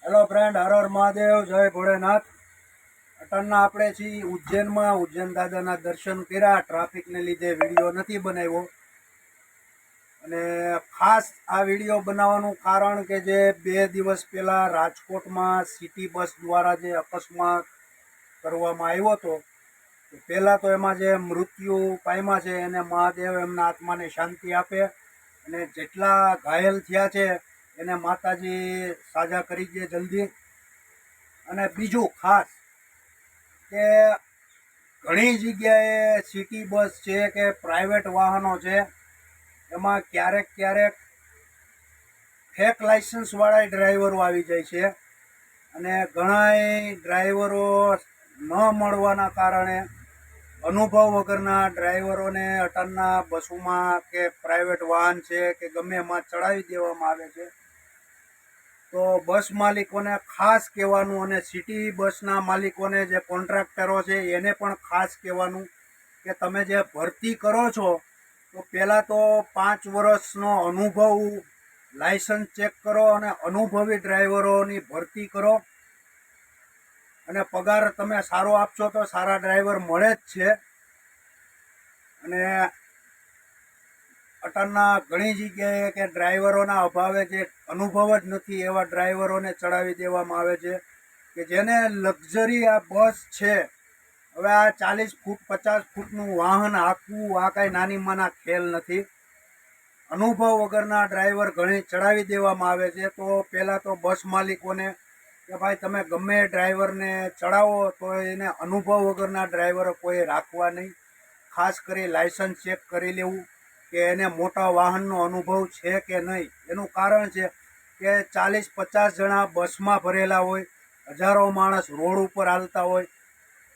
Hello friend, Har Har Mahadev, જય ભોળેનાથ। અટણના આપણે છીએ ઉજ્જૈનમાં। ઉજ્જૈન દાદાના દર્શન કર્યા। ટ્રાફિકને લીધે વિડીયો નથી બનાવ્યો। અને ખાસ આ વિડીયો બનાવવાનું કારણ કે જે 2 દિવસ પહેલાં રાજકોટમાં સિટી બસ દ્વારા જે અકસ્માત કરવામાં આવ્યો હતો, પહેલાં તો એમાં જે મૃત્યુ પામ્યા છે એને મહાદેવ એમના આત્માને શાંતિ આપે, અને જેટલા ઘાયલ થયા છે એને માતાજી સાજા કરી દે જલ્દી। અને બીજું ખાસ કે ઘણી જગ્યાએ સિટી બસ છે કે પ્રાઇવેટ વાહનો છે, એમાં ક્યારેક ક્યારેક ફેક લાઇસન્સવાળા ડ્રાઈવરો આવી જાય છે, અને ઘણાય ડ્રાઈવરો ન મળવાના કારણે અનુભવ વગરના ડ્રાઈવરોને અટણના બસોમાં કે પ્રાઇવેટ વાહન છે કે ગમે એમાં ચડાવી દેવામાં આવે છે। તો બસ માલિકોને ખાસ કહેવાનું, અને સિટી બસના માલિકોને જે કોન્ટ્રાક્ટરો છે એને પણ ખાસ કહેવાનું કે તમે જે ભરતી કરો છો તો પહેલાં તો 5 વર્ષનો અનુભવ લાઇસન્સ ચેક કરો, અને અનુભવી ડ્રાઈવરોની ભરતી કરો, અને પગાર તમે સારો આપશો તો સારા ડ્રાઈવર મળે જ છે। અને અટણના ઘણી જગ્યાએ કે ડ્રાઈવરોના અભાવે જે અનુભવ જ નથી એવા ડ્રાઈવરોને ચડાવી દેવામાં આવે છે, કે જેને લક્ઝરી આ બસ છે। હવે આ 40 ફૂટ 50 ફૂટનું વાહન હાંકવું આ કાંઈ નાની માના ખેલ નથી। અનુભવ વગરના ડ્રાઈવર ઘણી ચડાવી દેવામાં આવે છે। તો પહેલાં તો બસ માલિકોને કે ભાઈ તમે ગમે ડ્રાઈવરને ચડાવો તો એને અનુભવ વગરના ડ્રાઈવરો કોઈ રાખવા નહીં। ખાસ કરી લાઇસન્સ ચેક કરી લેવું કે એને મોટા વાહનનો અનુભવ છે કે નહીં। એનું કારણ છે કે 40-50 જણા બસમાં ભરેલા હોય, હજારો માણસ રોડ ઉપર હાલતા હોય।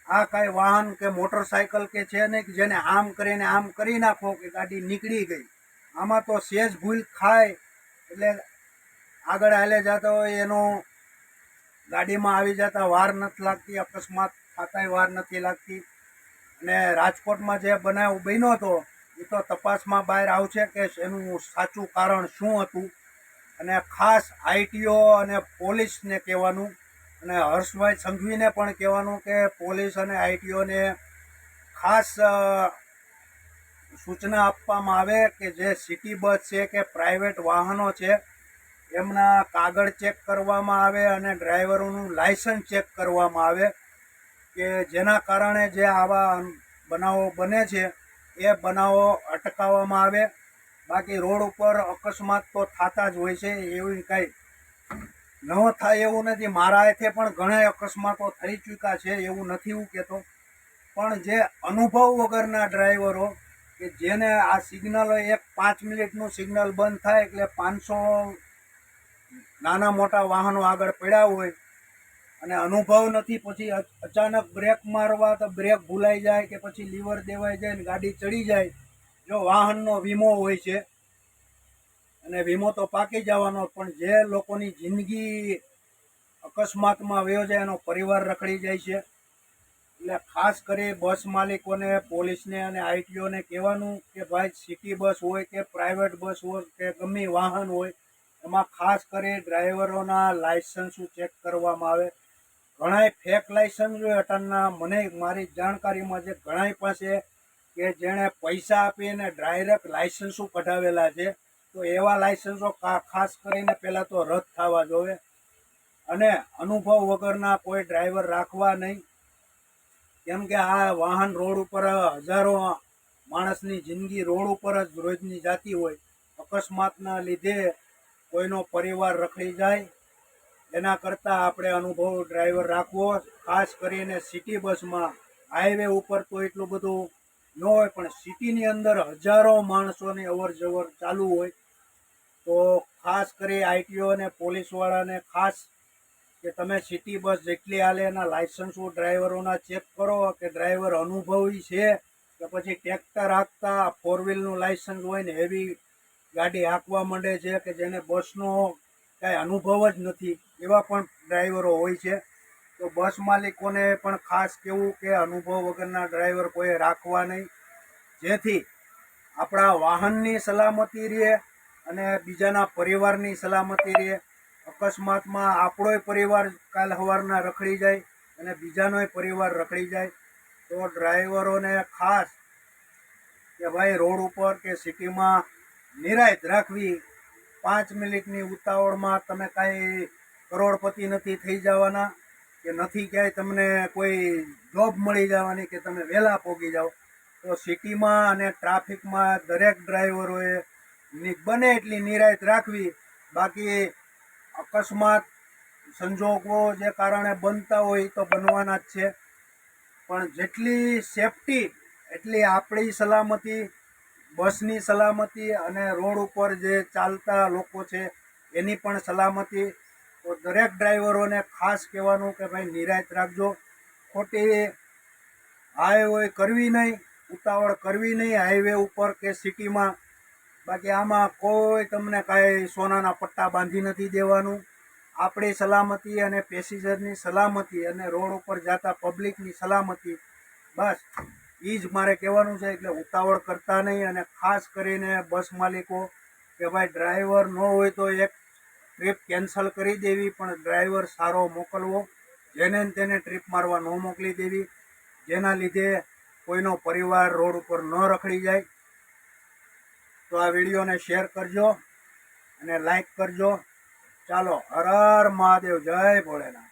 આ કાંઈ વાહન કે મોટરસાઇકલ કે છે નહીં કે જેને આમ કરીને આમ કરી નાખો કે ગાડી નીકળી ગઈ। આમાં તો સહેજ ભૂલ થાય એટલે આગળ હાલે જતા હોય એનો ગાડીમાં આવી જતા વાર નથી લાગતી, અકસ્માત થતાંય વાર નથી લાગતી। અને રાજકોટમાં જે બનાવ બન્યો હતો એ તો તપાસમાં બહાર આવશે કે એનું સાચું કારણ શું હતું। અને ખાસ આઈટીઓ અને પોલીસને કહેવાનું, અને હર્ષભાઈ સંઘવીને પણ કહેવાનું કે પોલીસ અને આઈટીઓને ખાસ સૂચના આપવામાં આવે કે જે સિટી બસ છે કે પ્રાઇવેટ વાહનો છે એમના કાગળ ચેક કરવામાં આવે, અને ડ્રાઈવરોનું લાઇસન્સ ચેક કરવામાં આવે, કે જેના કારણે જે આવા બનાવો બને છે એ બનાવો અટકાવવામાં આવે। બાકી રોડ ઉપર અકસ્માત તો થતા જ હોય છે, એવું કાંઈ ન થાય એવું નથી। મારા હાથે પણ ઘણા અકસ્માતો થઈ ચૂક્યા છે, એવું નથી હું કહેતો। પણ જે અનુભવ વગરના ડ્રાઈવરો કે જેને આ સિગ્નલ 5 મિનિટનું સિગ્નલ બંધ થાય એટલે 500 નાના મોટા વાહનો આગળ પડ્યા હોય, અને અનુભવ નથી, પછી અચાનક બ્રેક મારવા તો બ્રેક ભૂલાઈ જાય કે પછી લીવર દેવાઈ જાય ને ગાડી ચડી જાય। જો વાહનનો વીમો હોય છે અને વીમો તો પાકી જવાનો, પણ જે લોકોની જિંદગી અકસ્માતમાં વયો જાય એનો પરિવાર રખડી જાય છે। એટલે ખાસ કરી બસ માલિકોને, પોલીસને અને આઈટીઓને કહેવાનું કે ભાઈ સિટી બસ હોય કે પ્રાઇવેટ બસ હોય કે ગમે વાહન હોય, એમાં ખાસ કરી ડ્રાઈવરોના લાઇસન્સ ચેક કરવામાં આવે। ઘણાય ફેક લાઇસન્સ હોય અટણના, મને મારી જાણકારીમાં છે ઘણાય પાસે કે જેણે પૈસા આપીને ડાયરેક્ટ લાઇસન્સો કઢાવેલા છે। તો એવા લાઇસન્સો ખાસ કરીને પહેલાં તો રદ થવા જોઈએ, અને અનુભવ વગરના કોઈ ડ્રાઈવર રાખવા નહીં। કેમ કે આ વાહન રોડ ઉપર હજારો માણસની જિંદગી રોડ ઉપર જ રોજની જાતી હોય, અકસ્માતના લીધે કોઈનો પરિવાર રખડી જાય, એના કરતાં આપણે અનુભવ ડ્રાઈવર રાખવો। ખાસ કરીને સિટી બસમાં, હાઈવે ઉપર તો એટલું બધું ન હોય, પણ સિટીની અંદર હજારો માણસોની અવર જવર ચાલુ હોય। તો ખાસ કરી આઈટીઓ અને પોલીસવાળાને ખાસ કે તમે સિટી બસ જેટલી હાલે એના લાઇસન્સો ડ્રાઈવરોના ચેક કરો કે ડ્રાઈવર અનુભવી છે કે પછી ટ્રેક્ટર હાંકતા 4 વ્હીલનું લાઇસન્સ હોય ને હેવી ગાડી હાંકવા માંડે છે કે જેને બસનો કાંઈ અનુભવ જ નથી, એવા પણ ડ્રાઈવરો હોય છે। તો બસ માલિકોને પણ ખાસ કહેવું કે અનુભવ વગરના ડ્રાઈવર કોઈ રાખવા નહીં, જેથી આપણા વાહનની સલામતી રહે અને બીજાના પરિવારની સલામતી રહે। અકસ્માતમાં આપણોય પરિવાર કાલ સવારના રખડી જાય અને બીજાનોય પરિવાર રખડી જાય. તો ડ્રાઈવરોને ખાસ કે ભાઈ રોડ ઉપર કે સિટીમાં નિરાંત રાખવી. 5 મિનિટની ઉતાવળમાં તમે કાંઈ કરોડપતિ નથી થઈ જવાના કે નથી ક્યાંય તમને કોઈ જોબ મળી જવાની કે તમે વહેલા પહોંચી જાઓ. તો સિટીમાં અને ટ્રાફિકમાં દરેક ડ્રાઈવરોએ બને એટલી નિરાંત રાખવી. બાકી અકસ્માત સંજોગો જે કારણે બનતા હોય તો બનવાના જ છે, પણ જેટલી સેફટી એટલી આપણી સલામતી, બસની સલામતી અને રોડ ઉપર જે ચાલતા લોકો છે એની પણ સલામતી. તો દરેક ડ્રાઈવરોને ખાસ કહેવાનું કે ભાઈ નિરાંત રાખજો. ખોટી હાઈવે કરવી નહીં, ઉતાવળ કરવી નહીં હાઈવે ઉપર કે સિટીમાં. બાકી આમાં કોઈ તમને કાંઈ સોનાના પટ્ટા બાંધી નથી દેવાનું. આપણી સલામતી અને પેસેન્જરની સલામતી અને રોડ ઉપર જતા પબ્લિકની સલામતી, બસ એ જ મારે કહેવાનું છે. એટલે ઉતાવળ કરતા નહીં. અને ખાસ કરીને બસ માલિકો કે ભાઈ ડ્રાઈવર ન હોય તો એક ટ્રીપ કેન્સલ કરી દેવી, પણ ડ્રાઈવર સારો મોકલવો. જેને તેને ટ્રીપ મારવા ન મોકલી દેવી, જેના લીધે કોઈનો પરિવાર રોડ ઉપર ન રખડી જાય. તો આ વિડીયોને શેર કરજો અને લાઈક કરજો. ચાલો, હર હર મહાદેવ, જય ભોળેનાથ.